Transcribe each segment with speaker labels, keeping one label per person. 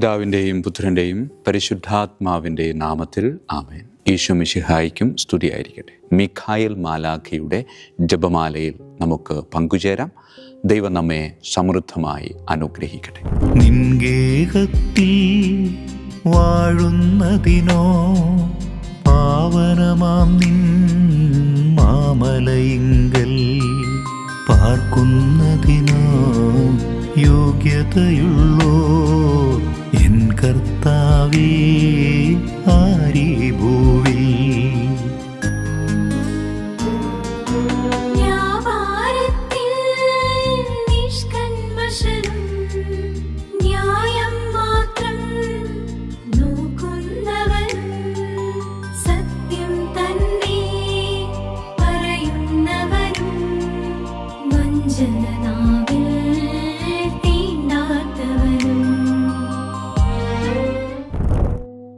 Speaker 1: പിതാവിൻ്റെയും പുത്രൻ്റെയും പരിശുദ്ധാത്മാവിൻ്റെയും നാമത്തിൽ ആമേൻ. ഈശോ മിശിഹായ്ക്കും സ്തുതിയായിരിക്കട്ടെ. മിഖായേൽ മാലാഖയുടെ ജപമാലയിൽ നമുക്ക് പങ്കുചേരാം. ദൈവം നമ്മെ സമൃദ്ധമായി അനുഗ്രഹിക്കട്ടെ.
Speaker 2: നിൻഗേഹത്തിൽ വാഴുന്നതിനോ പാവനമാം നിൻ മാമലയിങ്കൽ പാർക്കുന്നതിനോ യോഗ്യതയുള്ളോ എൻ കർത്താവേ ആരീ ഭൂവിൽ.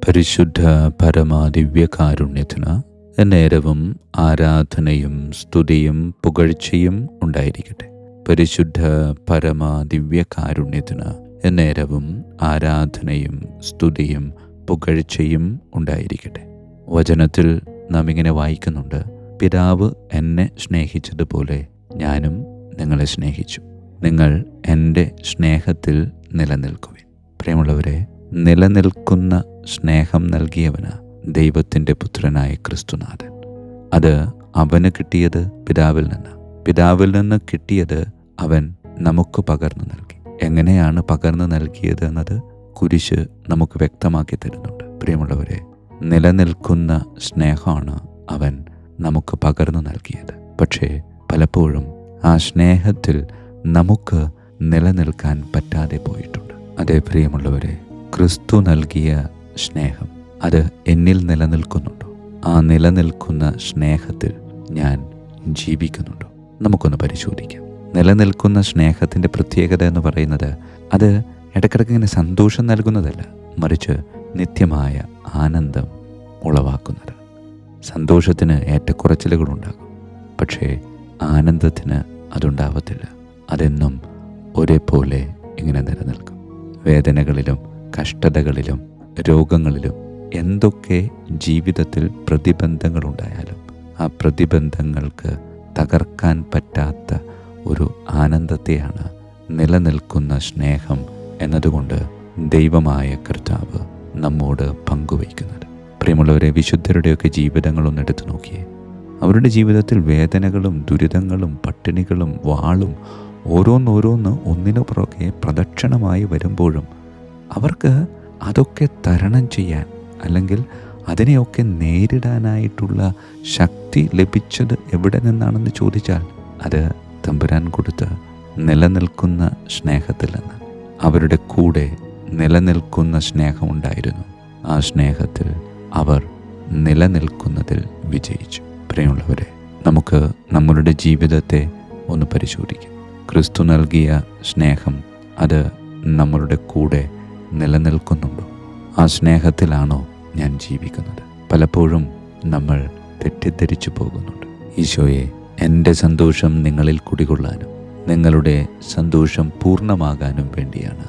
Speaker 3: പരിശുദ്ധ പരമാദിവ്യകാരുണ്യത്തിന് എന്നേരവും ആരാധനയും സ്തുതിയും പുകഴ്ചയും ഉണ്ടായിരിക്കട്ടെ. പരിശുദ്ധ പരമാദിവ്യകാരുണ്യത്തിന് എന്നേരവും ആരാധനയും സ്തുതിയും പുകഴ്ചയും ഉണ്ടായിരിക്കട്ടെ. വചനത്തിൽ നാം ഇങ്ങനെ വായിക്കുന്നുണ്ട്: പിതാവ് എന്നെ സ്നേഹിച്ചതുപോലെ ഞാനും നിങ്ങളെ സ്നേഹിച്ചു, നിങ്ങൾ എൻ്റെ സ്നേഹത്തിൽ നിലനിൽക്കുവിൻ. പ്രിയമുള്ളവരെ, നിലനിൽക്കുന്ന സ്നേഹം നൽകിയവന് ദൈവത്തിൻ്റെ പുത്രനായ ക്രിസ്തുനാഥൻ. അത് അവന് കിട്ടിയത് പിതാവിൽ നിന്ന്, പിതാവിൽ നിന്ന് കിട്ടിയത് അവൻ നമുക്ക് പകർന്നു നൽകി. എങ്ങനെയാണ് പകർന്നു നൽകിയത് എന്നത് കുരിശ് നമുക്ക് വ്യക്തമാക്കി തരുന്നുണ്ട്. പ്രിയമുള്ളവരെ, നിലനിൽക്കുന്ന സ്നേഹമാണ് അവൻ നമുക്ക് പകർന്നു നൽകിയത്. പക്ഷേ പലപ്പോഴും ആ സ്നേഹത്തിൽ നമുക്ക് നിലനിൽക്കാൻ പറ്റാതെ പോയിട്ടുണ്ട്. അതേ പ്രിയമുള്ളവരെ, ക്രിസ്തു നൽകിയ സ്നേഹം അത് എന്നിൽ നിലനിൽക്കുന്നുണ്ടോ? ആ നിലനിൽക്കുന്ന സ്നേഹത്തിൽ ഞാൻ ജീവിക്കുന്നുണ്ടോ? നമുക്കൊന്ന് പരിശോധിക്കാം. നിലനിൽക്കുന്ന സ്നേഹത്തിൻ്റെ പ്രത്യേകത എന്ന് പറയുന്നത് അത് ഇടയ്ക്കിടയ്ക്ക് ഇങ്ങനെ സന്തോഷം നൽകുന്നതല്ല, മറിച്ച് നിത്യമായ ആനന്ദം ഉളവാക്കുന്നത്. സന്തോഷത്തിന് ഏറ്റക്കുറച്ചിലുകളുണ്ടാകും, പക്ഷേ ആനന്ദത്തിന് അതുണ്ടാവത്തില്ല. അതെന്നും ഒരേപോലെ ഇങ്ങനെ നിലനിൽക്കും. വേദനകളിലും കഷ്ടതകളിലും രോഗങ്ങളിലും എന്തൊക്കെ ജീവിതത്തിൽ പ്രതിബന്ധങ്ങളുണ്ടായാലും ആ പ്രതിബന്ധങ്ങൾക്ക് തകർക്കാൻ പറ്റാത്ത ഒരു ആനന്ദത്തെയാണ് നിലനിൽക്കുന്ന സ്നേഹം എന്നതുകൊണ്ട് ദൈവമായ കർത്താവ് നമ്മോട് പങ്കുവയ്ക്കുന്നത്. പ്രിയമുള്ളവരെ, വിശുദ്ധരുടെയൊക്കെ ജീവിതങ്ങളൊന്ന് എടുത്തു നോക്കിയേ. അവരുടെ ജീവിതത്തിൽ വേദനകളും ദുരിതങ്ങളും പട്ടിണികളും വാളും ഓരോന്നോരോന്ന് ഒന്നിനു പുറകെ പ്രദക്ഷിണമായി വരുമ്പോഴും അവർക്ക് അതൊക്കെ തരണം ചെയ്യാൻ, അല്ലെങ്കിൽ അതിനെയൊക്കെ നേരിടാനായിട്ടുള്ള ശക്തി ലഭിച്ചത് എവിടെ നിന്നാണെന്ന് ചോദിച്ചാൽ അത് തമ്പുരാൻ കൊടുത്ത നിലനിൽക്കുന്ന സ്നേഹത്തിൽ നിന്ന്. അവരുടെ കൂടെ നിലനിൽക്കുന്ന സ്നേഹമുണ്ടായിരുന്നു. ആ സ്നേഹത്തിൽ അവർ നിലനിൽക്കുന്നതിൽ വിജയിച്ചു. പ്രിയമുള്ളവരെ, നമുക്ക് നമ്മളുടെ ജീവിതത്തെ ഒന്ന് പരിശോധിക്കാം. ക്രിസ്തു നൽകിയ സ്നേഹം അത് നമ്മളുടെ കൂടെ നിലനിൽക്കുന്നുണ്ടോ? ആ സ്നേഹത്തിലാണോ ഞാൻ ജീവിക്കുന്നത്? പലപ്പോഴും നമ്മൾ തെറ്റിദ്ധരിച്ചു പോകുന്നുണ്ട്. ഈശോയെ, എൻ്റെ സന്തോഷം നിങ്ങളിൽ കുടികൊള്ളാനും നിങ്ങളുടെ സന്തോഷം പൂർണ്ണമാകാനും വേണ്ടിയാണ്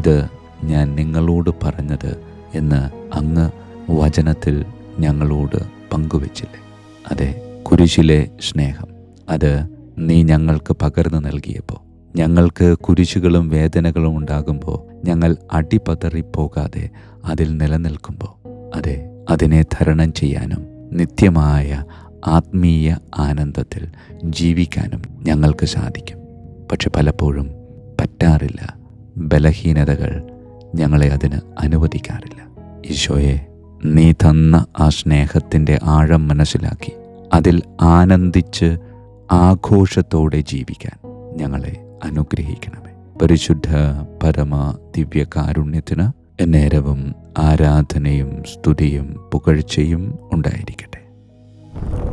Speaker 3: ഇത് ഞാൻ നിങ്ങളോട് പറഞ്ഞത് എന്ന് അങ്ങ് വചനത്തിൽ ഞങ്ങളോട് പങ്കുവച്ചില്ലേ? അതെ, കുരിശിലെ സ്നേഹം അത് നീ ഞങ്ങൾക്ക് പകർന്നു നൽകിയപ്പോൾ, ഞങ്ങൾക്ക് കുരിശുകളും വേദനകളും ഉണ്ടാകുമ്പോൾ ഞങ്ങൾ അടിപതറിപ്പോകാതെ അതിൽ നിലനിൽക്കുമ്പോൾ, അതെ, അതിനെ തരണം ചെയ്യാനും നിത്യമായ ആത്മീയ ആനന്ദത്തിൽ ജീവിക്കാനും ഞങ്ങൾക്ക് സാധിക്കും. പക്ഷെ പലപ്പോഴും പറ്റാറില്ല. ബലഹീനതകൾ ഞങ്ങളെ അതിന് അനുവദിക്കാറില്ല. ഈശോയെ, നീ തന്ന ആ സ്നേഹത്തിൻ്റെ ആഴം മനസ്സിലാക്കി അതിൽ ആനന്ദിച്ച് ആഘോഷത്തോടെ ജീവിക്കാൻ ഞങ്ങളെ അനുഗ്രഹിക്കണമേ. പരിശുദ്ധ പരമ ദിവ്യകാരുണ്യത്തിന് എന്നേരവും ആരാധനയും സ്തുതിയും പുകഴ്ചയും ഉണ്ടായിരിക്കട്ടെ.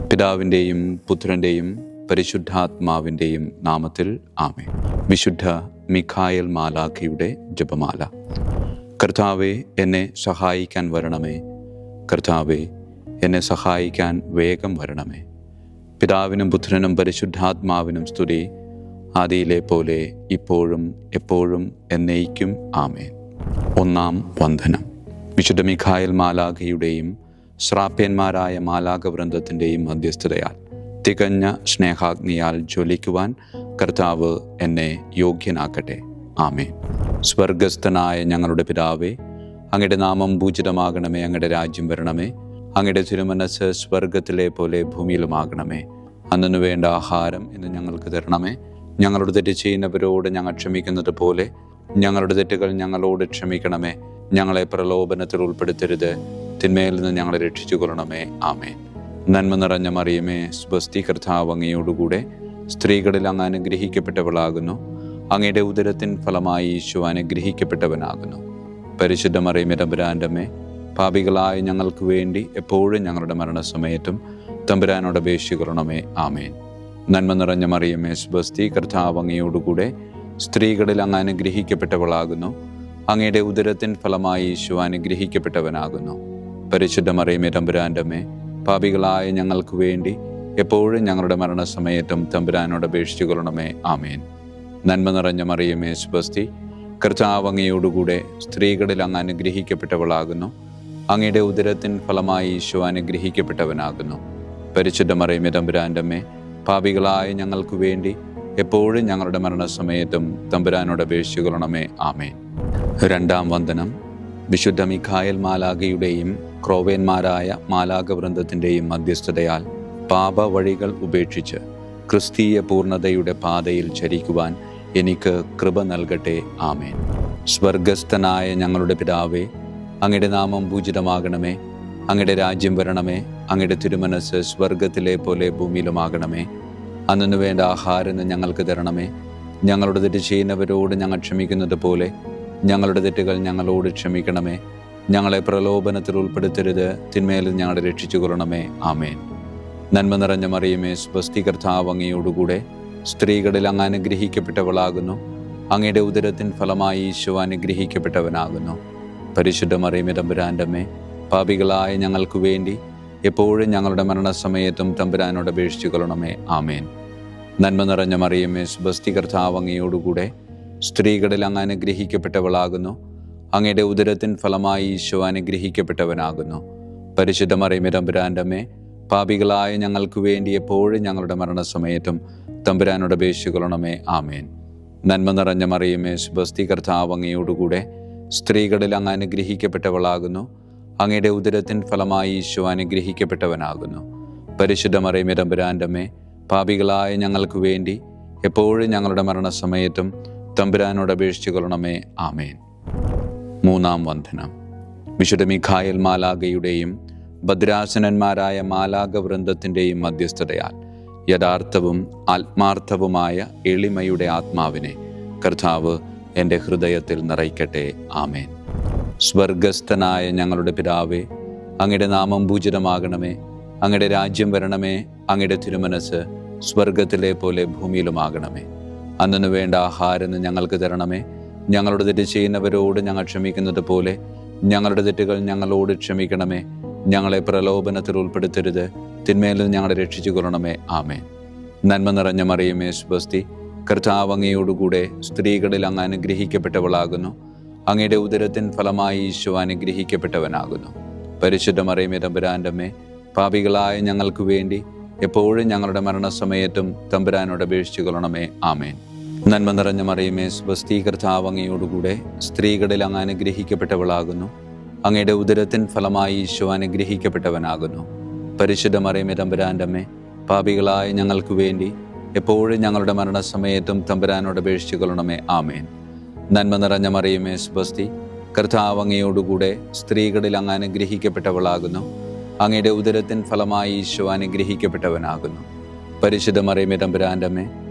Speaker 1: പിതാവിൻ്റെയും പുത്രൻ്റെയും പരിശുദ്ധാത്മാവിൻ്റെയും നാമത്തിൽ ആമേൻ. വിശുദ്ധ മിഖായേൽ മാലാഖയുടെ ജപമാല. കർത്താവേ, എന്നെ സഹായിക്കാൻ വരണമേ. കർത്താവേ, എന്നെ സഹായിക്കാൻ വേഗം വരണമേ. പിതാവിനും പുത്രനും പരിശുദ്ധാത്മാവിനും സ്തുതി, ആദിയിലെ പോലെ ഇപ്പോഴും എപ്പോഴും എന്നേക്കും ആമേൻ. ഒന്നാം വന്ദനം. വിശുദ്ധ മിഖായേൽ മാലാഖയുടെയും ശ്രാപ്യന്മാരായ മാലാഖവൃന്ദത്തിൻ്റെയും മധ്യസ്ഥതയാൽ തികഞ്ഞ സ്നേഹാഗ്നിയാൽ ജ്വലിക്കുവാൻ കർത്താവ് എന്നെ യോഗ്യനാക്കട്ടെ. ആമേൻ. സ്വർഗസ്ഥനായ ഞങ്ങളുടെ പിതാവേ, അങ്ങയുടെ നാമം പൂജിതമാകണമേ. അങ്ങയുടെ രാജ്യം വരണമേ. അങ്ങയുടെ തിരുമനസ്സ് സ്വർഗത്തിലെ പോലെ ഭൂമിയിലുമാകണമേ. അന്നു വേണ്ട ആഹാരം ഇന്ന് ഞങ്ങൾക്ക് തരണമേ. ഞങ്ങളുടെ തെറ്റ് ചെയ്യുന്നവരോട് ഞങ്ങൾ ക്ഷമിക്കുന്നത് പോലെ ഞങ്ങളുടെ തെറ്റുകൾ ഞങ്ങളോട് ക്ഷമിക്കണമേ. ഞങ്ങളെ പ്രലോഭനത്തിൽ ഉൾപ്പെടുത്തരുത്, തിന്മയിൽ നിന്ന് ഞങ്ങളെ രക്ഷിച്ചു കൊള്ളണമേ. ആമേൻ. നന്മ നിറഞ്ഞ മറിയമേ, സ്വസ്തി, കർത്താവ് അങ്ങയോടുകൂടെ സ്ത്രീകളിൽ അങ്ങ് അനുഗ്രഹിക്കപ്പെട്ടവളാകുന്നു. അങ്ങയുടെ ഉദരത്തിൻ ഫലമായി ഈശോ അനുഗ്രഹിക്കപ്പെട്ടവനാകുന്നു. പരിശുദ്ധ മറിയമേ, തമ്പുരാൻ്റെ അമ്മേ, പാപികളായ ഞങ്ങൾക്ക് വേണ്ടി എപ്പോഴും ഞങ്ങളുടെ മരണസമയത്തും തമ്പുരാനോട് അപേക്ഷിക്കണമേ. ആമേൻ. നന്മ നിറഞ്ഞ മറിയമേ, സ്വസ്തി, കർത്താവ് അങ്ങയോടുകൂടെ സ്ത്രീകളിൽ അങ്ങ് അനുഗ്രഹിക്കപ്പെട്ടവളാകുന്നു. അങ്ങയുടെ ഉദരത്തിൻ ഫലമായി ഈശോ അനുഗ്രഹിക്കപ്പെട്ടവനാകുന്നു. പരിശുദ്ധ മറിയമേ, തമ്പുരാൻ്റെ അമ്മേ, പാപികളായ ഞങ്ങൾക്ക് വേണ്ടി എപ്പോഴും ഞങ്ങളുടെ മരണസമയത്തും തമ്പുരാനോട് അപേക്ഷിച്ചുകൊള്ളണമേ. ആമേൻ. നന്മ നിറഞ്ഞ മറിയമേ, സ്വസ്തി, കർത്താവ് അങ്ങയോടുകൂടെ സ്ത്രീകളിൽ അങ്ങ് അനുഗ്രഹിക്കപ്പെട്ടവളാകുന്നു. അങ്ങയുടെ ഉദരത്തിൻ ഫലമായി ഈശോ അനുഗ്രഹിക്കപ്പെട്ടവനാകുന്നു. പരിശുദ്ധ മറിയമേ, തമ്പുരാൻ്റെ അമ്മേ, പാപികളായ ഞങ്ങൾക്ക് വേണ്ടി എപ്പോഴും ഞങ്ങളുടെ മരണസമയത്തും തമ്പുരാനോട് അപേക്ഷിച്ചുകൊള്ളണമേ. ആമേൻ. രണ്ടാം വന്ദനം. വിശുദ്ധ മിഖായേൽ മാലാഖയുടെയും ക്രോവേന്മാരായ മാലാഖവൃന്ദത്തിൻ്റെയും മധ്യസ്ഥതയാൽ പാപവഴികൾ ഉപേക്ഷിച്ച് ക്രിസ്തീയ പൂർണ്ണതയുടെ പാതയിൽ ചരിക്കുവാൻ എനിക്ക് കൃപ നൽകട്ടെ. ആമേൻ. സ്വർഗസ്ഥനായ ഞങ്ങളുടെ പിതാവേ, അങ്ങയുടെ നാമം പൂജിതമാകണമേ. അങ്ങയുടെ രാജ്യം വരണമേ. അങ്ങയുടെ തിരുമനസ്സ് സ്വർഗത്തിലെ പോലെ ഭൂമിയിലുമാകണമേ. അന്നു വേണ്ട ആഹാരം ഞങ്ങൾക്ക് തരണമേ. ഞങ്ങളുടെ തെറ്റ് ചെയ്യുന്നവരോട് ഞങ്ങൾ ക്ഷമിക്കുന്നത് പോലെ ഞങ്ങളുടെ തെറ്റുകൾ ഞങ്ങളോട് ക്ഷമിക്കണമേ. ഞങ്ങളെ പ്രലോഭനത്തിൽ ഉൾപ്പെടുത്തരുത്, തിന്മയിൽ ഞങ്ങളെ രക്ഷിച്ചു കൊള്ളണമേ. ആമേൻ. നന്മ നിറഞ്ഞ മറിയമേ, സ്വസ്തി, കർത്താവ് അങ്ങയോടുകൂടെ സ്ത്രീകളിൽ അങ്ങ് അനുഗ്രഹിക്കപ്പെട്ടവളാകുന്നു. അങ്ങയുടെ ഉദരത്തിൻ ഫലമായി ഈശോ അനുഗ്രഹിക്കപ്പെട്ടവനാകുന്നു. പരിശുദ്ധ മറിയമേ, തമ്പുരാൻ്റെ അമ്മേ, പാപികളായ ഞങ്ങൾക്ക് വേണ്ടി എപ്പോഴും ഞങ്ങളുടെ മരണസമയത്തും തമ്പുരാനോട് അപേക്ഷിച്ചു കൊള്ളണമേ. ആമേൻ. നന്മ നിറഞ്ഞ മറിയമേ, സ്വസ്തി, കർത്താവ് അങ്ങയോടുകൂടെ സ്ത്രീകളിൽ അങ്ങ് അനുഗ്രഹിക്കപ്പെട്ടവളാകുന്നു. അങ്ങയുടെ ഉദരത്തിൻ ഫലമായി ഈശോ അനുഗ്രഹിക്കപ്പെട്ടവനാകുന്നു. പരിശുദ്ധ മറിയമേ, തമ്പുരാൻ്റെ അമ്മേ, പാപികളായ ഞങ്ങൾക്ക് വേണ്ടി എപ്പോഴും ഞങ്ങളുടെ മരണസമയത്തും തമ്പുരാനോട് അപേക്ഷിച്ചു കൊള്ളണമേ. ആമേൻ. നന്മ നിറഞ്ഞ മറിയമേ, സ്വസ്തി, കർത്താവ് അങ്ങയോടുകൂടെ സ്ത്രീകളിൽ അങ്ങ് അനുഗ്രഹിക്കപ്പെട്ടവളാകുന്നു. അങ്ങയുടെ ഉദരത്തിൻ ഫലമായി ഈശോ അനുഗ്രഹിക്കപ്പെട്ടവനാകുന്നു. പരിശുദ്ധ മറിയമേ, തമ്പുരാൻ്റെ അമ്മേ, പാപികളായ ഞങ്ങൾക്ക് വേണ്ടി എപ്പോഴും ഞങ്ങളുടെ മരണസമയത്തും തമ്പുരാനോട് അപേക്ഷിച്ചു കൊള്ളണമേ. ആമേൻ. മൂന്നാം വന്ദനം. വിശുദ്ധ മിഖായേൽ മാലാഖയുടെയും ഭദ്രാസനന്മാരായ മാലാഖവൃന്ദത്തിൻ്റെയും മധ്യസ്ഥതയാൽ യഥാർത്ഥവും ആത്മാർത്ഥവുമായ എളിമയുടെ ആത്മാവിനെ കർത്താവ് എൻ്റെ ഹൃദയത്തിൽ നിറയ്ക്കട്ടെ. ആമേൻ. സ്വർഗസ്ഥനായ ഞങ്ങളുടെ പിതാവേ, അങ്ങയുടെ നാമം പൂജിതമാകണമേ. അങ്ങയുടെ രാജ്യം വരണമേ. അങ്ങയുടെ തിരുമനസ്സ് സ്വർഗത്തിലെ പോലെ ഭൂമിയിലുമാകണമേ. അന്നു വേണ്ട ആഹാരം ഞങ്ങൾക്ക് തരണമേ. ഞങ്ങളുടെ തെറ്റ് ചെയ്യുന്നവരോട് ഞങ്ങൾ ക്ഷമിക്കുന്നത് പോലെ ഞങ്ങളുടെ തെറ്റുകൾ ഞങ്ങളോട് ക്ഷമിക്കണമേ. ഞങ്ങളെ പ്രലോഭനത്തിൽ ഉൾപ്പെടുത്തരുത്, തിന്മയിൽ നിന്ന് ഞങ്ങളെ രക്ഷിച്ചു കൊള്ളണമേ. ആമേൻ. നന്മ നിറഞ്ഞ മറിയമേ, സ്വസ്തി, കർത്താവ് അങ്ങയോടുകൂടെ സ്ത്രീകളിൽ അങ്ങ് അനുഗ്രഹിക്കപ്പെട്ടവളാകുന്നു. അങ്ങയുടെ ഉദരത്തിൻ ഫലമായി ഈശോ അനുഗ്രഹിക്കപ്പെട്ടവനാകുന്നു. പരിശുദ്ധ മറിയമേ, തമ്പുരാൻ്റെ അമ്മേ, പാപികളായ ഞങ്ങൾക്ക് വേണ്ടി എപ്പോഴും ഞങ്ങളുടെ മരണസമയത്തും തമ്പുരാനോട് അപേക്ഷിച്ചു കൊള്ളണമേ. ആമേൻ. നന്മ നിറഞ്ഞ മറിയമേ, സ്വസ്തി, കർത്താവ് അങ്ങയോടുകൂടെ സ്ത്രീകളിൽ അങ്ങ് അനുഗ്രഹിക്കപ്പെട്ടവളാകുന്നു. അങ്ങയുടെ ഉദരത്തിൻ ഫലമായി ഈശോ അനുഗ്രഹിക്കപ്പെട്ടവനാകുന്നു. പരിശുദ്ധ മറിയമേ, തമ്പുരാൻ്റെ അമ്മേ, പാപികളായ ഞങ്ങൾക്ക് വേണ്ടി എപ്പോഴും ഞങ്ങളുടെ മരണസമയത്തും തമ്പുരാനോട് അപേക്ഷിച്ചു കൊള്ളണമേ. ആമേൻ. നന്മ നിറഞ്ഞ മറിയമേ, സ്വസ്തി, കർത്താവ് അങ്ങയോടുകൂടെ സ്ത്രീകളിൽ അങ്ങ് അനുഗ്രഹിക്കപ്പെട്ടവളാകുന്നു. അങ്ങയുടെ ഉദരത്തിൻ ഫലമായി ഈശോ അനുഗ്രഹിക്കപ്പെട്ടവനാകുന്നു. പരിശുദ്ധ മറിയമേ, തമ്പുരാൻ്റെ അമ്മേ,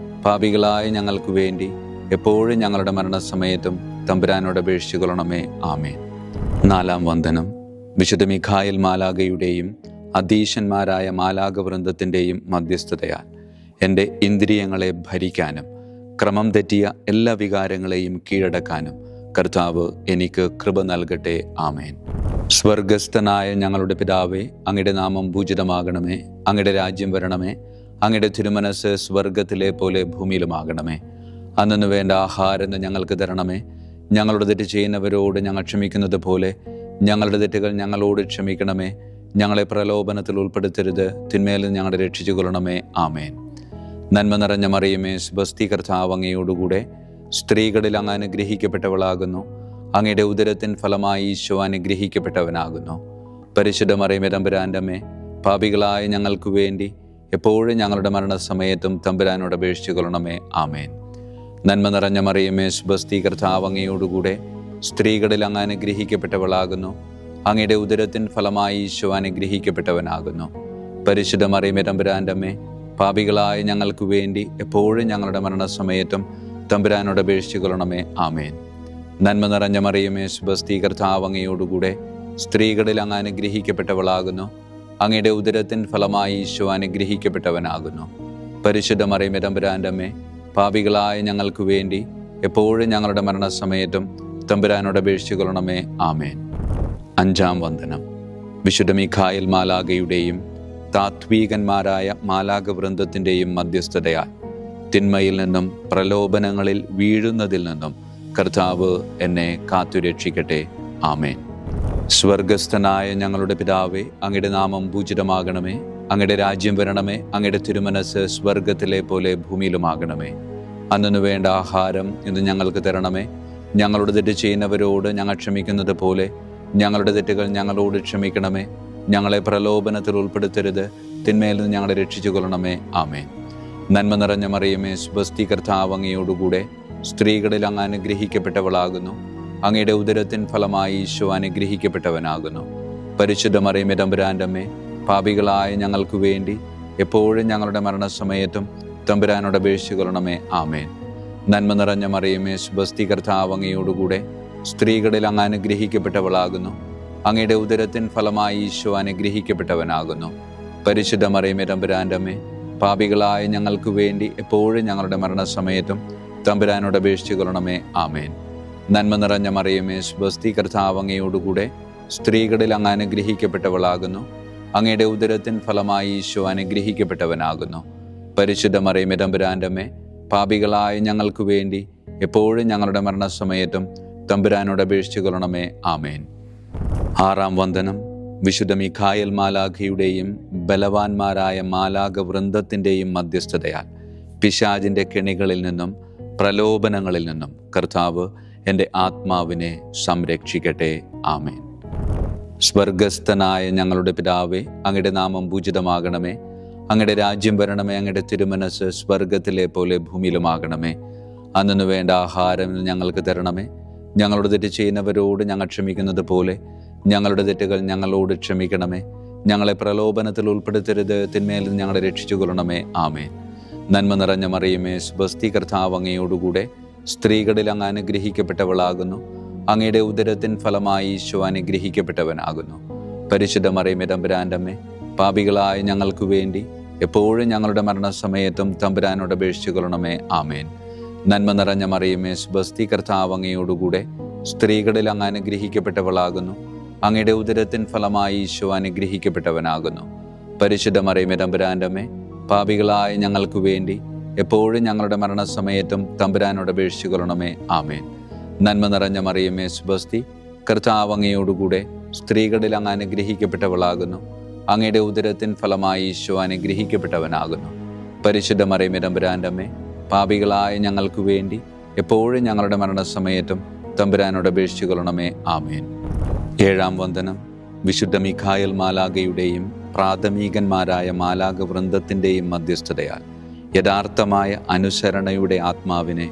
Speaker 1: പാപികളായ ഞങ്ങൾക്ക് വേണ്ടി എപ്പോഴും ഞങ്ങളുടെ മരണസമയത്തും തമ്പുരാനോട് അപേക്ഷിച്ചു കൊള്ളണമേ. ആമേൻ. നാലാം വന്ദനം. വിശുദ്ധ മിഖായേൽ മാലാഖയുടെയും അധീശന്മാരായ മാലാഖവൃന്ദത്തിൻ്റെയും മധ്യസ്ഥതയാൽ എൻ്റെ ഇന്ദ്രിയങ്ങളെ ഭരിക്കാനും ക്രമം തെറ്റിയ എല്ലാ വികാരങ്ങളെയും കീഴടക്കാനും കർത്താവ് എനിക്ക് കൃപ നൽകട്ടെ. ആമേൻ. സ്വർഗസ്ഥനായ ഞങ്ങളുടെ പിതാവേ, അങ്ങയുടെ നാമം പൂജിതമാകണമേ. അങ്ങയുടെ രാജ്യം വരണമേ. അങ്ങയുടെ തിരുമനസ്സ് സ്വർഗത്തിലെ പോലെ ഭൂമിയിലുമാകണമേ. അന്നു വേണ്ട ആഹാരം ഞങ്ങൾക്ക് തരണമേ. ഞങ്ങളുടെ തെറ്റ് ചെയ്യുന്നവരോട് ഞങ്ങൾ ക്ഷമിക്കുന്നത് പോലെ ഞങ്ങളുടെ തെറ്റുകൾ ഞങ്ങളോട് ക്ഷമിക്കണമേ. ഞങ്ങളെ പ്രലോഭനത്തിൽ ഉൾപ്പെടുത്തരുത്, തിന്മയിൽ ഞങ്ങളെ രക്ഷിച്ചു കൊള്ളണമേ. ആമേൻ. നന്മ നിറഞ്ഞ മറിയമേ, സ്വസ്തി, കർത്താവ് അങ്ങയോടുകൂടെ സ്ത്രീകളിൽ അങ്ങ് അനുഗ്രഹിക്കപ്പെട്ടവളാകുന്നു. അങ്ങയുടെ ഉദരത്തിൻ ഫലമായി ഈശോ അനുഗ്രഹിക്കപ്പെട്ടവനാകുന്നു. പരിശുദ്ധ മറിയമേ, തമ്പുരാൻ്റെ അമ്മേ, പാപികളായ ഞങ്ങൾക്ക് വേണ്ടി എപ്പോഴും ഞങ്ങളുടെ മരണസമയത്തും തമ്പുരാനോട് അപേക്ഷിച്ചു കൊള്ളണമേ. ആമേൻ. നന്മ നിറഞ്ഞ മറിയമേ, സ്വസ്തി, കർത്താവ് അങ്ങയോടുകൂടെ സ്ത്രീകളിൽ അങ്ങ് അനുഗ്രഹിക്കപ്പെട്ടവളാകുന്നു. അങ്ങയുടെ ഉദരത്തിൻ ഫലമായി ഈശോ അനുഗ്രഹിക്കപ്പെട്ടവനാകുന്നു. പരിശുദ്ധ മറിയമേ, തമ്പുരാൻ്റെ അമ്മേ, പാപികളായ ഞങ്ങൾക്ക് വേണ്ടി എപ്പോഴും ഞങ്ങളുടെ മരണസമയത്തും തമ്പുരാനോട് അപേക്ഷിച്ചു കൊള്ളണമേ. ആമേൻ. നന്മ നിറഞ്ഞ മറിയമേ, സ്വസ്തി, കർത്താവ് അങ്ങയോടുകൂടെ സ്ത്രീകളിൽ അങ്ങ് അനുഗ്രഹിക്കപ്പെട്ടവളാകുന്നു. അങ്ങയുടെ ഉദരത്തിൻ ഫലമായി ഈശോ അനുഗ്രഹിക്കപ്പെട്ടവനാകുന്നു. പരിശുദ്ധ മറിയമേ, തമ്പുരാൻ്റെ അമ്മേ, പാപികളായ ഞങ്ങൾക്ക് വേണ്ടി എപ്പോഴും ഞങ്ങളുടെ മരണസമയത്തും തമ്പുരാനോട് അപേക്ഷിച്ചു കൊള്ളണമേ. ആമേൻ. അഞ്ചാം വന്ദനം. വിശുദ്ധ മിഖായേൽ മാലാഖയുടെയും താത്വീകന്മാരായ മാലാഖവൃന്ദത്തിൻ്റെയും മധ്യസ്ഥതയാൽ തിന്മയിൽ നിന്നും പ്രലോഭനങ്ങളിൽ വീഴുന്നതിൽ നിന്നും കർത്താവ് എന്നെ കാത്തുരക്ഷിക്കട്ടെ. ആമേൻ. സ്വർഗസ്ഥനായ ഞങ്ങളുടെ പിതാവേ, അങ്ങയുടെ നാമം പൂജിതമാകണമേ. അങ്ങയുടെ രാജ്യം വരണമേ. അങ്ങയുടെ തിരുമനസ് സ്വർഗത്തിലെ പോലെ ഭൂമിയിലുമാകണമേ. അന്നു വേണ്ട ആഹാരം ഇന്ന് ഞങ്ങൾക്ക് തരണമേ. ഞങ്ങളുടെ തെറ്റ് ചെയ്യുന്നവരോട് ഞങ്ങൾ ക്ഷമിക്കുന്നത് പോലെ ഞങ്ങളുടെ തെറ്റുകൾ ഞങ്ങളോട് ക്ഷമിക്കണമേ. ഞങ്ങളെ പ്രലോഭനത്തിൽ ഉൾപ്പെടുത്തരുത്, തിന്മയിൽ നിന്ന് ഞങ്ങളെ രക്ഷിച്ചു കൊള്ളണമേ. ആമേൻ. നന്മ നിറഞ്ഞ മറിയമേ, സ്വസ്തി, കർത്താവ് അങ്ങയോടുകൂടെ സ്ത്രീകളിൽ അങ്ങ് അനുഗ്രഹിക്കപ്പെട്ടവളാകുന്നു. അങ്ങയുടെ ഉദരത്തിൻ ഫലമായി ഈശോ അനുഗ്രഹിക്കപ്പെട്ടവനാകുന്നു. പരിശുദ്ധ മറിയമേ, തമ്പുരാൻ്റെ അമ്മേ, പാപികളായ ഞങ്ങൾക്ക് വേണ്ടി എപ്പോഴും ഞങ്ങളുടെ മരണസമയത്തും തമ്പുരാനോട് അപേക്ഷിച്ചു കൊള്ളണമേ. ആമേൻ. നന്മ നിറഞ്ഞ മറിയമേ, സ്വസ്തി, കർത്താവ് അങ്ങയോടുകൂടെ സ്ത്രീകളിൽ അങ്ങ് അനുഗ്രഹിക്കപ്പെട്ടവളാകുന്നു. അങ്ങയുടെ ഉദരത്തിൻ ഫലമായി ഈശോ അനുഗ്രഹിക്കപ്പെട്ടവനാകുന്നു. പരിശുദ്ധ മറിയമേ, തമ്പുരാൻ്റെ അമ്മേ, പാപികളായ ഞങ്ങൾക്ക് വേണ്ടി എപ്പോഴും ഞങ്ങളുടെ മരണസമയത്തും തമ്പുരാനോട് അപേക്ഷിച്ചു കൊള്ളണമേ. ആമേൻ. നന്മ നിറഞ്ഞ മറിയമേ, സ്വസ്തി, കർത്താവ് അങ്ങയോടുകൂടെ സ്ത്രീകളിൽ അങ്ങ് അനുഗ്രഹിക്കപ്പെട്ടവളാകുന്നു. അങ്ങയുടെ ഉദരത്തിൻ ഫലമായി ഈശോ അനുഗ്രഹിക്കപ്പെട്ടവനാകുന്നു. പരിശുദ്ധ മറിയമേ, തമ്പുരാൻ്റെ അമ്മേ, പാപികളായ ഞങ്ങൾക്ക് വേണ്ടി എപ്പോഴും ഞങ്ങളുടെ മരണസമയത്തും തമ്പുരാനോട് അപേക്ഷിച്ചു കൊള്ളണമേ. ആമേൻ. ആറാം വന്ദനം. വിശുദ്ധ മിഖായേൽ മാലാഖയുടെയും ബലവാന്മാരായ മാലാഖവൃന്ദത്തിൻ്റെയും മധ്യസ്ഥതയാൽ പിശാചിൻ്റെ കെണികളിൽ നിന്നും പ്രലോഭനങ്ങളിൽ നിന്നും കർത്താവ് എൻ്റെ ആത്മാവിനെ സംരക്ഷിക്കട്ടെ. ആമേൻ. സ്വർഗസ്ഥനായ ഞങ്ങളുടെ പിതാവേ, അങ്ങയുടെ നാമം പൂജിതമാകണമേ. അങ്ങയുടെ രാജ്യം വരണമേ. അങ്ങയുടെ തിരുമനസ് സ്വർഗത്തിലെ പോലെ ഭൂമിയിലുമാകണമേ. അന്നു വേണ്ട ആഹാരം ഞങ്ങൾക്ക് തരണമേ. ഞങ്ങളുടെ തെറ്റ് ചെയ്യുന്നവരോട് ഞങ്ങൾ ക്ഷമിക്കുന്നത് പോലെ ഞങ്ങളുടെ തെറ്റുകൾ ഞങ്ങളോട് ക്ഷമിക്കണമേ. ഞങ്ങളെ പ്രലോഭനത്തിൽ ഉൾപ്പെടുത്തരുത്, തിന്മയിൽ നിന്ന് ഞങ്ങളെ രക്ഷിച്ചു കൊള്ളണമേ. ആമേൻ. നന്മ നിറഞ്ഞ മറിയമേ, സ്വസ്തി, കർത്താവ് അങ്ങയോടുകൂടെ സ്ത്രീകളിൽ അങ്ങ് അനുഗ്രഹിക്കപ്പെട്ടവളാകുന്നു. അങ്ങയുടെ ഉദരത്തിൻ ഫലമായി ഈശോ അനുഗ്രഹിക്കപ്പെട്ടവനാകുന്നു. പരിശുദ്ധ മറിയമേ, തമ്പുരാൻ്റെ അമ്മേ, പാപികളായ ഞങ്ങൾക്ക് വേണ്ടി എപ്പോഴും ഞങ്ങളുടെ മരണസമയത്തും തമ്പുരാനോട് അപേക്ഷിച്ചു കൊള്ളണമേ. ആമേൻ. നന്മ നിറഞ്ഞ മറിയമേ, സ്വസ്തി, കർത്താവ് അങ്ങയോടുകൂടെ സ്ത്രീകളിൽ അങ്ങ് അനുഗ്രഹിക്കപ്പെട്ടവളാകുന്നു. അങ്ങയുടെ ഉദരത്തിൻ ഫലമായി ഈശോ അനുഗ്രഹിക്കപ്പെട്ടവനാകുന്നു. പരിശുദ്ധ മറിയമേ, തമ്പുരാൻ്റെ അമ്മേ, പാപികളായ ഞങ്ങൾക്ക് വേണ്ടി എപ്പോഴും ഞങ്ങളുടെ മരണസമയത്തും തമ്പുരാനോട് അപേക്ഷിച്ചു കൊള്ളണമേ. ആമേൻ. നന്മ നിറഞ്ഞ മറിയമേ, സ്വസ്തി, കർത്താവ് അങ്ങയോടുകൂടെ സ്ത്രീകളിൽ അങ്ങ് അനുഗ്രഹിക്കപ്പെട്ടവളാകുന്നു. അങ്ങയുടെ ഉദരത്തിൻ ഫലമായി ഈശോ അനുഗ്രഹിക്കപ്പെട്ടവനാകുന്നു. പരിശുദ്ധ മറിയമേ, തമ്പുരാൻ്റെ അമ്മേ, പാപികളായ ഞങ്ങൾക്ക് വേണ്ടി എപ്പോഴും ഞങ്ങളുടെ മരണസമയത്തും തമ്പുരാനോട് അപേക്ഷിച്ചു കൊള്ളണമേ. ആമേൻ. ഏഴാം വന്ദനം. വിശുദ്ധ മിഖായേൽ മാലാഖയുടെയും പ്രാഥമികന്മാരായ മാലാഖവൃന്ദത്തിൻ്റെയും മധ്യസ്ഥതയാൽ യഥാർത്ഥമായ അനുസരണയുടെ ആത്മാവിനെ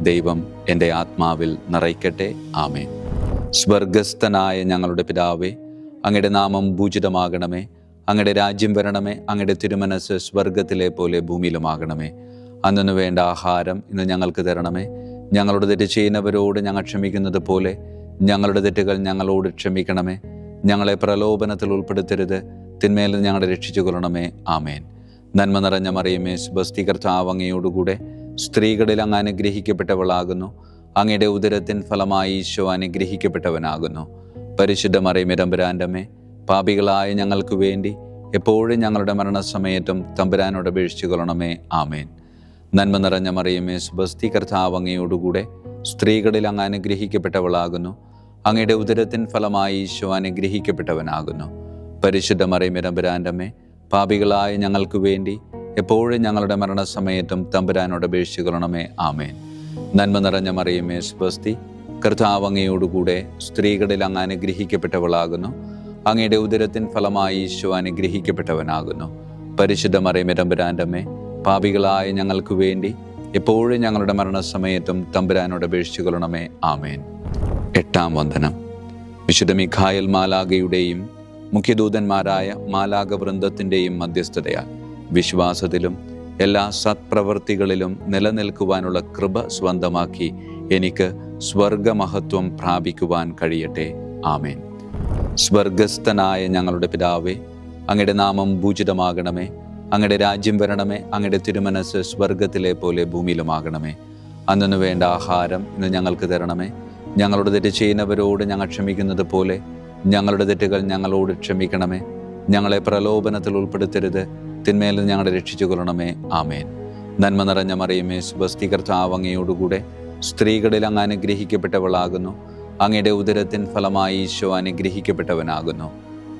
Speaker 1: ദൈവം എൻ്റെ ആത്മാവിൽ നിറയ്ക്കട്ടെ. ആമേൻ. സ്വർഗസ്ഥനായ ഞങ്ങളുടെ പിതാവേ, അങ്ങയുടെ നാമം പൂജിതമാകണമേ. അങ്ങയുടെ രാജ്യം വരണമേ. അങ്ങയുടെ തിരുമനസ് സ്വർഗത്തിലെ പോലെ ഭൂമിയിലുമാകണമേ. അന്നു വേണ്ട ആഹാരം ഇന്ന് ഞങ്ങൾക്ക് തരണമേ. ഞങ്ങളുടെ തെറ്റ് ചെയ്യുന്നവരോട് ഞങ്ങൾ ക്ഷമിക്കുന്നത് പോലെ ഞങ്ങളുടെ തെറ്റുകൾ ഞങ്ങളോട് ക്ഷമിക്കണമേ. ഞങ്ങളെ പ്രലോഭനത്തിൽ ഉൾപ്പെടുത്തരുത്, തിന്മയിൽ നിന്ന് ഞങ്ങളെ രക്ഷിച്ചു കൊള്ളണമേ. ആമേൻ. നന്മ നിറഞ്ഞ മറിയമേ, സ്വസ്തി, കർത്താവ് അങ്ങയോടുകൂടെ സ്ത്രീകളിൽ അങ്ങ് അനുഗ്രഹിക്കപ്പെട്ടവളാകുന്നു. അങ്ങയുടെ ഉദരത്തിൻ ഫലമായി ഈശോ അനുഗ്രഹിക്കപ്പെട്ടവനാകുന്നു. പരിശുദ്ധ മറിയമേ, തമ്പുരാൻ്റെ അമ്മേ, പാപികളായ ഞങ്ങൾക്ക് വേണ്ടി എപ്പോഴും ഞങ്ങളുടെ മരണസമയത്തും തമ്പുരാനോട് അപേക്ഷിച്ചു കൊള്ളണമേ. ആമേൻ. നന്മ നിറഞ്ഞ മറിയമേ, സ്വസ്തി, കർത്താവ് അങ്ങയോടുകൂടെ സ്ത്രീകളിൽ അങ്ങ് അനുഗ്രഹിക്കപ്പെട്ടവളാകുന്നു. അങ്ങയുടെ ഉദരത്തിൻ ഫലമായി ഈശോ അനുഗ്രഹിക്കപ്പെട്ടവനാകുന്നു. പരിശുദ്ധ മറിയമേ തമ്പുരാൻ്റെ അമ്മേ, പാപികളായ ഞങ്ങൾക്ക് വേണ്ടി എപ്പോഴും ഞങ്ങളുടെ മരണസമയത്തും തമ്പുരാനോട് അപേക്ഷിക്കണമേ. ആമേൻ. നന്മ നിറഞ്ഞ മറിയമേ സ്വസ്തി, കർത്താവ് അങ്ങയോടുകൂടെ സ്ത്രീകളിൽ അങ്ങ് അനുഗ്രഹിക്കപ്പെട്ടവളാകുന്നു. അങ്ങയുടെ ഉദരത്തിൻ ഫലമായി ഈശോ അനുഗ്രഹിക്കപ്പെട്ടവനാകുന്നു. പരിശുദ്ധ മറിയമേ തമ്പുരാൻ്റെ അമ്മേ, പാപികളായ ഞങ്ങൾക്ക് വേണ്ടി എപ്പോഴും ഞങ്ങളുടെ മരണസമയത്തും തമ്പുരാനോട് അപേക്ഷിക്കണമേ. ആമേൻ. എട്ടാം വന്ദനം. വിശുദ്ധ മിഖായേൽ മാലാഖയുടെയും മുഖ്യദൂതന്മാരായ മാലാഖ വൃന്ദത്തിൻ്റെയും മധ്യസ്ഥതയാൽ വിശ്വാസത്തിലും എല്ലാ സത്പ്രവൃത്തികളിലും നിലനിൽക്കുവാനുള്ള കൃപ സ്വന്തമാക്കി എനിക്ക് സ്വർഗമഹത്വം പ്രാപിക്കുവാൻ കഴിയട്ടെ. ആമേൻ. സ്വർഗസ്ഥനായ ഞങ്ങളുടെ പിതാവേ, അങ്ങയുടെ നാമം പൂജിതമാകണമേ. അങ്ങയുടെ രാജ്യം വരണമേ. അങ്ങയുടെ തിരുമനസ് സ്വർഗത്തിലെ പോലെ ഭൂമിയിലുമാകണമേ. അന്നു വേണ്ട ആഹാരം ഇന്ന് ഞങ്ങൾക്ക് തരണമേ. ഞങ്ങളുടെ തെറ്റ് ചെയ്യുന്നവരോട് ഞങ്ങൾ ക്ഷമിക്കുന്നത് പോലെ ഞങ്ങളുടെ തെറ്റുകൾ ഞങ്ങളോട് ക്ഷമിക്കണമേ. ഞങ്ങളെ പ്രലോഭനത്തിൽ ഉൾപ്പെടുത്തരുത്, തിന്മേൽ ഞങ്ങളെ രക്ഷിച്ചു കൊള്ളണമേ. ആമേൻ. നന്മ നിറഞ്ഞ മറിയമേ സ്വസ്തി, കർത്താവ് അങ്ങയോടുകൂടെ സ്ത്രീകളിൽ അങ്ങ് അനുഗ്രഹിക്കപ്പെട്ടവളാകുന്നു. അങ്ങയുടെ ഉദരത്തിൻ ഫലമായി ഈശോ അനുഗ്രഹിക്കപ്പെട്ടവനാകുന്നു.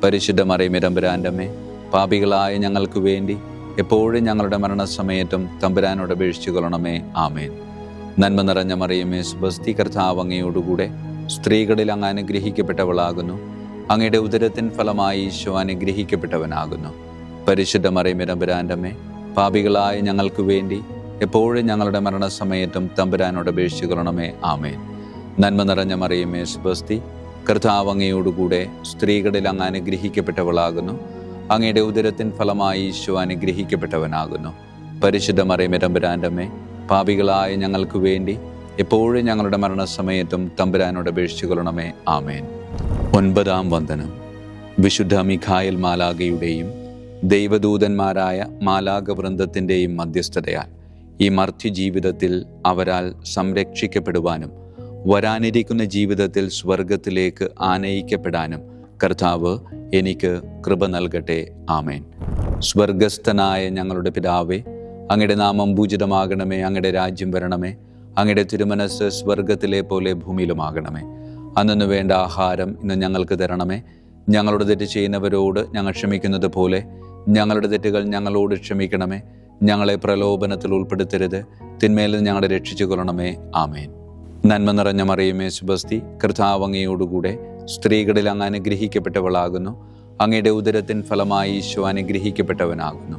Speaker 1: പരിശുദ്ധ മറിയമേ തമ്പുരാൻ്റെ അമ്മേ, പാപികളായ ഞങ്ങൾക്ക് വേണ്ടി എപ്പോഴും ഞങ്ങളുടെ മരണസമയത്തും തമ്പുരാനോട് അപേക്ഷിച്ചു കൊള്ളണമേ. ആമേൻ. നന്മ നിറഞ്ഞ മറിയമേ സ്വസ്തി, കർത്താവ് അങ്ങയോടുകൂടെ സ്ത്രീകളിൽ അങ്ങ് അനുഗ്രഹിക്കപ്പെട്ടവളാകുന്നു. അങ്ങയുടെ ഉദരത്തിൻ ഫലമായി ഈശോ അനുഗ്രഹിക്കപ്പെട്ടവനാകുന്നു. പരിശുദ്ധ മറിയമേ തമ്പുരാൻ്റെ അമ്മേ, പാപികളായ ഞങ്ങൾക്ക് വേണ്ടി എപ്പോഴും ഞങ്ങളുടെ മരണസമയത്തും തമ്പുരാനോട് അപേക്ഷിച്ചു കൊള്ളണമേ. ആമേൻ. നന്മ നിറഞ്ഞ മറിയമേ സ്വസ്തി, കർത്താവ് അങ്ങയോടുകൂടെ സ്ത്രീകളിൽ അങ്ങ് അനുഗ്രഹിക്കപ്പെട്ടവളാകുന്നു. അങ്ങയുടെ ഉദരത്തിൻ ഫലമായി ഈശോ അനുഗ്രഹിക്കപ്പെട്ടവനാകുന്നു. പരിശുദ്ധ മറിയമേ തമ്പുരാൻ്റെ അമ്മേ, പാപികളായ ഞങ്ങൾക്ക് വേണ്ടി എപ്പോഴും ഞങ്ങളുടെ മരണസമയത്തും തമ്പുരാനോട് അപേക്ഷിച്ചു കൊള്ളണമേ. ആമേൻ. ഒൻപതാം വന്ദനം. വിശുദ്ധ മിഖായേൽ മാലാഖയുടെയും ദൈവദൂതന്മാരായ മാലാഖ വൃന്ദത്തിൻ്റെയും മധ്യസ്ഥതയാൽ ഈ മർത്യ ജീവിതത്തിൽ അവരാൽ സംരക്ഷിക്കപ്പെടുവാനും വരാനിരിക്കുന്ന ജീവിതത്തിൽ സ്വർഗത്തിലേക്ക് ആനയിക്കപ്പെടാനും കർത്താവ് എനിക്ക് കൃപ നൽകട്ടെ. ആമേൻ. സ്വർഗസ്ഥനായ ഞങ്ങളുടെ പിതാവേ, അങ്ങയുടെ നാമം പൂജിതമാകണമേ. അങ്ങയുടെ രാജ്യം വരണമേ. അങ്ങയുടെ തിരുമനസ് സ്വർഗത്തിലെ പോലെ ഭൂമിയിലുമാകണമേ. അന്നു വേണ്ട ആഹാരം ഇന്ന് ഞങ്ങൾക്ക് തരണമേ. ഞങ്ങളുടെ തെറ്റ് ചെയ്യുന്നവരോട് ഞങ്ങൾ ക്ഷമിക്കുന്നത് പോലെ ഞങ്ങളുടെ തെറ്റുകൾ ഞങ്ങളോട് ക്ഷമിക്കണമേ. ഞങ്ങളെ പ്രലോഭനത്തിൽ ഉൾപ്പെടുത്തരുത്, തിന്മേൽ ഞങ്ങളെ രക്ഷിച്ചു കൊള്ളണമേ. ആമേൻ. നന്മ നിറഞ്ഞ മറിയമേ സ്വസ്തി, കർത്താവ് അങ്ങയോടുകൂടെ സ്ത്രീകളിൽ അങ്ങ് അനുഗ്രഹിക്കപ്പെട്ടവളാകുന്നു. അങ്ങയുടെ ഉദരത്തിൻ ഫലമായി ഈശോ അനുഗ്രഹിക്കപ്പെട്ടവനാകുന്നു.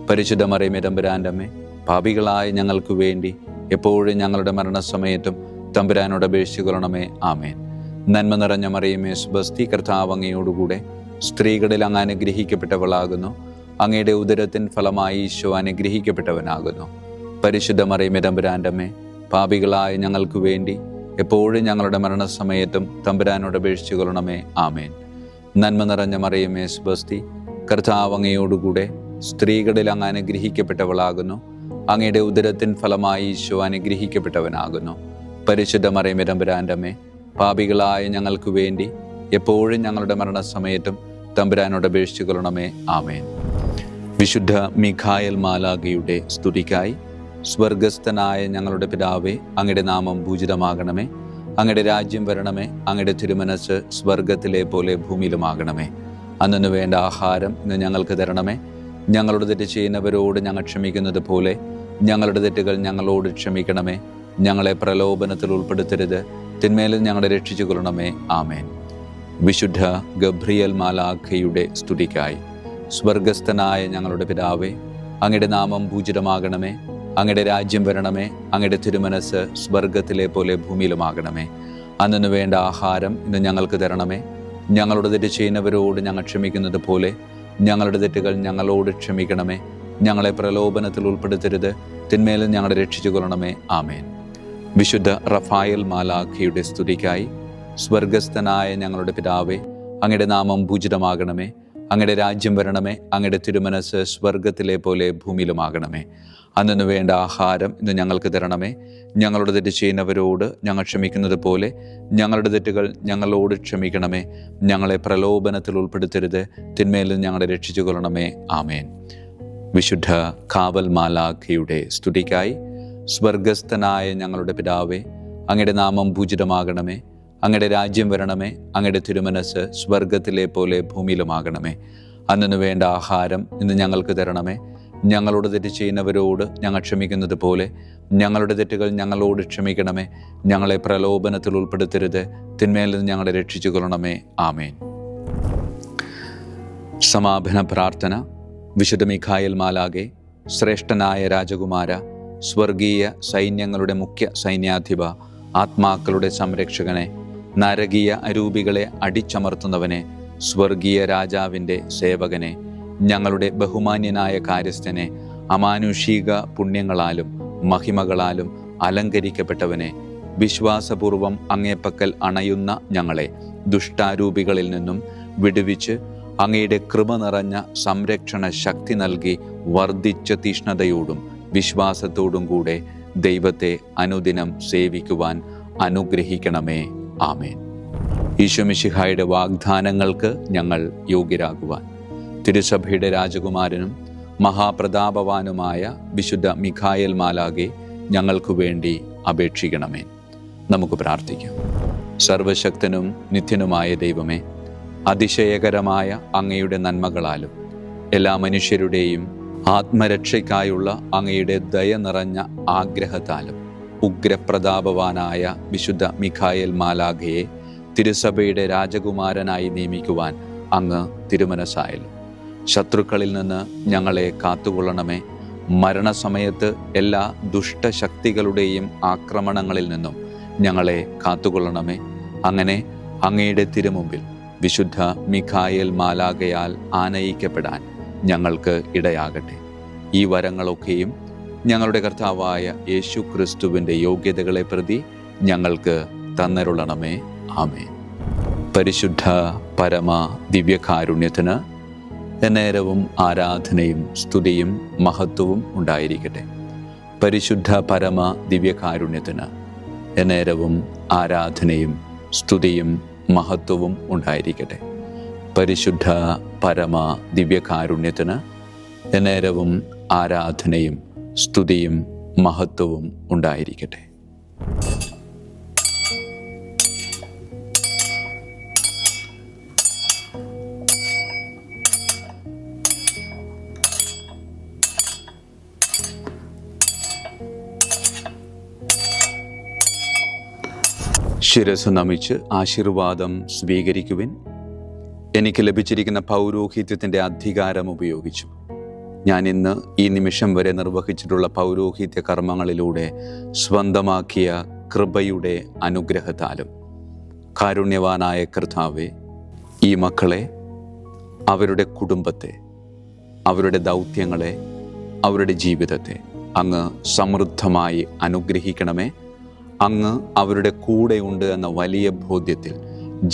Speaker 1: പരിശുദ്ധ മറിയമേ തമ്പുരാൻ്റെ അമ്മേ, പാപികളായ ഞങ്ങൾക്ക് വേണ്ടി എപ്പോഴും ഞങ്ങളുടെ മരണസമയത്തും തമ്പുരാനോട് അപേക്ഷിച്ചു കൊള്ളണമേ. ആമേൻ. നന്മ നിറഞ്ഞ മറിയമേ സ്വസ്തി, കർത്താവ് അങ്ങയോടുകൂടെ സ്ത്രീകളിൽ അങ്ങ് അനുഗ്രഹിക്കപ്പെട്ടവളാകുന്നു. അങ്ങയുടെ ഉദരത്തിൻ ഫലമായി ഈശോ അനുഗ്രഹിക്കപ്പെട്ടവനാകുന്നു. പരിശുദ്ധ മറിയമേ തമ്പുരാൻ്റെ അമ്മേ, പാപികളായ ഞങ്ങൾക്ക് വേണ്ടി എപ്പോഴും ഞങ്ങളുടെ മരണസമയത്തും തമ്പുരാനോട് അപേക്ഷിച്ചു കൊള്ളണമേ. ആമേൻ. നന്മ നിറഞ്ഞ മറിയമേ സ്വസ്തി, കർത്താവ് അങ്ങയോടുകൂടെ സ്ത്രീകളിൽ അങ്ങ് അനുഗ്രഹിക്കപ്പെട്ടവളാകുന്നു. അങ്ങയുടെ ഉദരത്തിൻ ഫലമായി ഈശോ അനുഗ്രഹിക്കപ്പെട്ടവനാകുന്നു. പരിശുദ്ധ മറിയമേ തമ്പുരാൻ്റെ അമ്മേ, പാപികളായ ഞങ്ങൾക്ക് വേണ്ടി എപ്പോഴും ഞങ്ങളുടെ മരണസമയത്തും തമ്പുരാനോട് അപേക്ഷിച്ചു കൊള്ളണമേ. ആമേൻ. വിശുദ്ധ മിഖായേൽ മാലാഖയുടെ സ്തുതിക്കായി സ്വർഗസ്ഥനായ ഞങ്ങളുടെ പിതാവേ, അങ്ങയുടെ നാമം പൂജിതമാകണമേ. അങ്ങയുടെ രാജ്യം വരണമേ. അങ്ങയുടെ തിരുമനസ് സ്വർഗത്തിലെ പോലെ ഭൂമിയിലുമാകണമേ. അന്നു വേണ്ട ആഹാരം ഇന്ന് ഞങ്ങൾക്ക് തരണമേ. ഞങ്ങളുടെ തെറ്റ് ചെയ്യുന്നവരോട് ഞങ്ങൾ ക്ഷമിക്കുന്നത് പോലെ ഞങ്ങളുടെ തെറ്റുകൾ ഞങ്ങളോട് ക്ഷമിക്കണമേ. ഞങ്ങളെ പ്രലോഭനത്തിൽ ഉൾപ്പെടുത്തരുത്, തിന്മേൽ ഞങ്ങളെ രക്ഷിച്ചു കൊള്ളണമേ. ആമേൻ. വിശുദ്ധ ഗബ്രിയേൽ മാലാഖയുടെ സ്തുതിക്കായി സ്വർഗസ്ഥനായ ഞങ്ങളുടെ പിതാവേ, അങ്ങയുടെ നാമം പൂജിതമാകണമേ. അങ്ങയുടെ രാജ്യം വരണമേ. അങ്ങയുടെ തിരുമനസ് സ്വർഗത്തിലെ പോലെ ഭൂമിയിലുമാകണമേ. അന്നു വേണ്ട ആഹാരം ഇന്ന് ഞങ്ങൾക്ക് തരണമേ. ഞങ്ങളുടെ തെറ്റ് ചെയ്യുന്നവരോട് ഞങ്ങൾ ക്ഷമിക്കുന്നത് പോലെ ഞങ്ങളുടെ തെറ്റുകൾ ഞങ്ങളോട് ക്ഷമിക്കണമേ. ഞങ്ങളെ പ്രലോഭനത്തിൽ ഉൾപ്പെടുത്തരുത്, തിന്മേൽ ഞങ്ങളെ രക്ഷിച്ചു കൊള്ളണമേ. ആമേൻ. വിശുദ്ധ റഫായേൽ മാലാഖയുടെ സ്തുതിക്കായി സ്വർഗസ്ഥനായ ഞങ്ങളുടെ പിതാവേ, അങ്ങയുടെ നാമം പൂജിതമാകണമേ. അങ്ങയുടെ രാജ്യം വരണമേ. അങ്ങയുടെ തിരുമനസ് സ്വർഗത്തിലെ പോലെ ഭൂമിയിലുമാകണമേ. അന്നു വേണ്ട ആഹാരം ഇന്ന് ഞങ്ങൾക്ക് തരണമേ. ഞങ്ങളുടെ തെറ്റ് ചെയ്യുന്നവരോട് ഞങ്ങൾ ക്ഷമിക്കുന്നത് പോലെ ഞങ്ങളുടെ തെറ്റുകൾ ഞങ്ങളോട് ക്ഷമിക്കണമേ. ഞങ്ങളെ പ്രലോഭനത്തിൽ ഉൾപ്പെടുത്തരുത്, തിന്മേൽ ഞങ്ങളെ രക്ഷിച്ചു കൊള്ളണമേ. ആമേൻ. വിശുദ്ധ കാവൽ മാലാഖയുടെ സ്തുതിക്കായി സ്വർഗസ്ഥനായ ഞങ്ങളുടെ പിതാവേ, അങ്ങയുടെ നാമം പൂജിതമാകണമേ. അങ്ങയുടെ രാജ്യം വരണമേ. അങ്ങയുടെ തിരുമനസ് സ്വർഗത്തിലെ പോലെ ഭൂമിയിലുമാകണമേ. അന്നു വേണ്ട ആഹാരം ഇന്ന് ഞങ്ങൾക്ക് തരണമേ. ഞങ്ങളോട് തെറ്റ് ചെയ്യുന്നവരോട് ഞങ്ങൾ ക്ഷമിക്കുന്നത് പോലെ ഞങ്ങളുടെ തെറ്റുകൾ ഞങ്ങളോട് ക്ഷമിക്കണമേ. ഞങ്ങളെ പ്രലോഭനത്തിൽ ഉൾപ്പെടുത്തരുത്, തിന്മയിൽ നിന്ന് ഞങ്ങളെ രക്ഷിച്ചു കൊള്ളണമേ. ആമേൻ. സമാപന പ്രാർത്ഥന. വിശുദ്ധ മിഖായേൽ മാലാഖേ, ശ്രേഷ്ഠനായ രാജകുമാര, സ്വർഗീയ സൈന്യങ്ങളുടെ മുഖ്യ സൈന്യാധിപ, ആത്മാക്കളുടെ സംരക്ഷകനെ, നരകീയ അരൂപികളെ അടിച്ചമർത്തുന്നവനെ, സ്വർഗീയ രാജാവിൻ്റെ സേവകനെ, ഞങ്ങളുടെ ബഹുമാന്യനായ കാര്യസ്ഥനെ, അമാനുഷിക പുണ്യങ്ങളാലും മഹിമകളാലും അലങ്കരിക്കപ്പെട്ടവനെ, വിശ്വാസപൂർവം അങ്ങേപ്പക്കൽ അണയുന്ന ഞങ്ങളെ ദുഷ്ടാരൂപികളിൽ നിന്നും വിടുവിച്ച് അങ്ങയുടെ കൃപ നിറഞ്ഞ സംരക്ഷണ ശക്തി നൽകി വർദ്ധിച്ച തീഷ്ണതയോടും വിശ്വാസത്തോടും കൂടെ ദൈവത്തെ അനുദിനം സേവിക്കുവാൻ അനുഗ്രഹിക്കണമേ. ആമേൻ. ഈശോ മിശിഹായുടെ വാഗ്ദാനങ്ങൾക്ക് ഞങ്ങൾ യോഗ്യരാകുവാൻ തിരുസഭയുടെ രാജകുമാരനും മഹാപ്രതാപവാനുമായ വിശുദ്ധ മിഖായേൽ മാലാഖേ, ഞങ്ങൾക്കു വേണ്ടി അപേക്ഷിക്കണമേ. നമുക്ക് പ്രാർത്ഥിക്കാം. സർവശക്തനും നിത്യനുമായ ദൈവമേ, അതിശയകരമായ അങ്ങയുടെ നന്മകളാലും എല്ലാ മനുഷ്യരുടെയും ആത്മരക്ഷയ്ക്കായുള്ള അങ്ങയുടെ ദയ നിറഞ്ഞ ആഗ്രഹത്താലും ഉഗ്രപ്രതാപവാനായ വിശുദ്ധ മിഖായേൽ മാലാഖയെ തിരുസഭയുടെ രാജകുമാരനായി നിയമിക്കുവാൻ അങ്ങ് തിരുമനസ്സായല്ലോ. ശത്രുക്കളിൽ നിന്ന് ഞങ്ങളെ കാത്തുകൊള്ളണമേ. മരണസമയത്ത് എല്ലാ ദുഷ്ടശക്തികളുടെയും ആക്രമണങ്ങളിൽ നിന്നും ഞങ്ങളെ കാത്തുകൊള്ളണമേ. അങ്ങനെ അങ്ങയുടെ തിരുമുമ്പിൽ വിശുദ്ധ മിഖായേൽ മാലാഖയാൽ ആനയിക്കപ്പെടാൻ ഞങ്ങൾക്ക് ഇടയാകട്ടെ. ഈ വരങ്ങളൊക്കെയും ഞങ്ങളുടെ കർത്താവായ യേശു ക്രിസ്തുവിൻ്റെ യോഗ്യതകളെ പ്രതി ഞങ്ങൾക്ക് തന്നരുളണമേ. ആമേൻ. പരിശുദ്ധ പരമ ദിവ്യകാരുണ്യത്തിന് എന്നേരവും ആരാധനയും സ്തുതിയും മഹത്വവും ഉണ്ടായിരിക്കട്ടെ. പരിശുദ്ധ പരമ ദിവ്യകാരുണ്യത്തിന് എന്നേരവും ആരാധനയും സ്തുതിയും മഹത്വവും ഉണ്ടായിരിക്കട്ടെ. പരിശുദ്ധ പരമ ദിവ്യകാരുണ്യത്തിന് എന്നേരവും ആരാധനയും സ്തുതിയും മഹത്വവും ഉണ്ടായിരിക്കട്ടെ. ശിരസ് നമിച്ച് ആശീർവാദം സ്വീകരിക്കുവിൻ. എനിക്ക് ലഭിച്ചിരിക്കുന്ന പൗരോഹിത്യത്തിൻ്റെ അധികാരം ഉപയോഗിച്ചു ഞാൻ ഇന്ന് ഈ നിമിഷം വരെ നിർവഹിച്ചിട്ടുള്ള പൗരോഹിത്യ കർമ്മങ്ങളിലൂടെ സ്വന്തമാക്കിയ കൃപയുടെ അനുഗ്രഹത്താലും കാരുണ്യവാനായ കർത്താവേ, ഈ മക്കളെ, അവരുടെ കുടുംബത്തെ, അവരുടെ ദൗത്യങ്ങളെ, അവരുടെ ജീവിതത്തെ അങ്ങ് സമൃദ്ധമായി അനുഗ്രഹിക്കണമേ. അങ്ങ് അവരുടെ കൂടെയുണ്ട് എന്ന വലിയ ബോധ്യത്തിൽ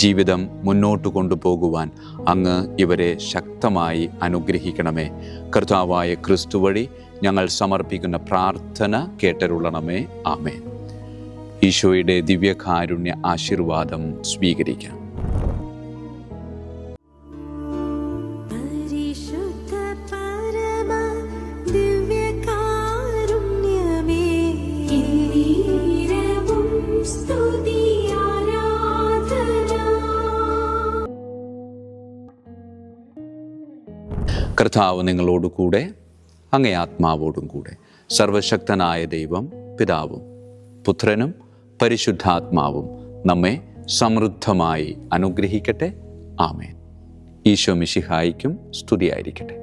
Speaker 1: ജീവിതം മുന്നോട്ട് കൊണ്ടുപോകുവാൻ അങ്ങ് ഇവരെ ശക്തമായി അനുഗ്രഹിക്കണമേ. കർത്താവായ ക്രിസ്തു വഴി ഞങ്ങൾ സമർപ്പിക്കുന്ന പ്രാർത്ഥന കേട്ടരുളണമേ. ആമേൻ. ഈശോയുടെ ദിവ്യകാരുണ്യ ആശീർവാദം സ്വീകരിക്കാം. കർത്താവ് നിങ്ങളോടു കൂടെ, അങ്ങേ ആത്മാവോടും കൂടെ. സർവശക്തനായ ദൈവം പിതാവും പുത്രനും പരിശുദ്ധാത്മാവും നമ്മെ സമൃദ്ധമായി അനുഗ്രഹിക്കട്ടെ. ആമേൻ. ഈശോ മിശിഹായിക്കും സ്തുതിയായിരിക്കട്ടെ.